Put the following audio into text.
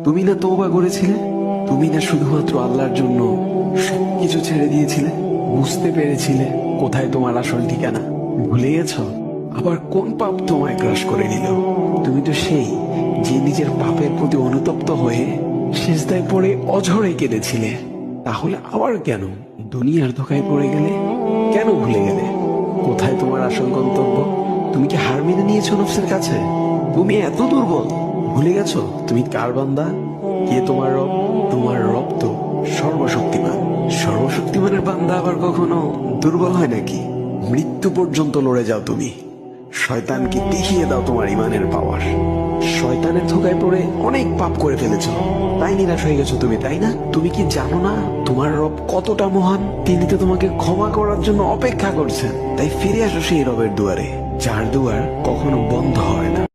তুমি না তওবা করেছিলে? তুমি না শুধুমাত্র আল্লাহর জন্য সবকিছু ছেড়ে দিয়েছিলে? বুঝতে পেরেছিলে কোথায় তোমার আসল ঠিকানা? ভুলে গেছো? আবার কোন পাপ তোমায় গ্রাস করে নিল? তুমি তো সেই যে নিজের পাপের প্রতি অনুতপ্ত হয়ে সিজদায় পড়ে অঝরে কেঁদেছিলে। তাহলে আবার কেন দুনিয়ার ধোকায় পড়ে গেলে? কেন ভুলে গেলে কোথায় তোমার আসল গন্তব্য? তুমি কি হার মেনে নিয়েছো নফসের কাছে? তুমি এত দুর্বল, ভুলে গেছো তুমি কার বান্দা, কে তোমার রব? তোমার রব তো সর্বশক্তিমান। সর্বশক্তিমানের বান্দা আবার কখনো দুর্বল হয় নাকি? মৃত্যু পর্যন্ত লড়ে যাও তুমি। শয়তানকে দেখিয়ে দাও তোমার ইমানের পাওয়ার। শয়তানের ধোকায় পড়ে অনেক পাপ করে ফেলেছো, তাই নিরাশ হয়ে গেছো তুমি, তাই না? তুমি কি জানো না তোমার রব কতটা মহান? তিনি তো তোমাকে ক্ষমা করার জন্য অপেক্ষা করছেন। তাই ফিরে আসো সেই রবের দুয়ারে, যার দুয়ার কখনো বন্ধ হয় না।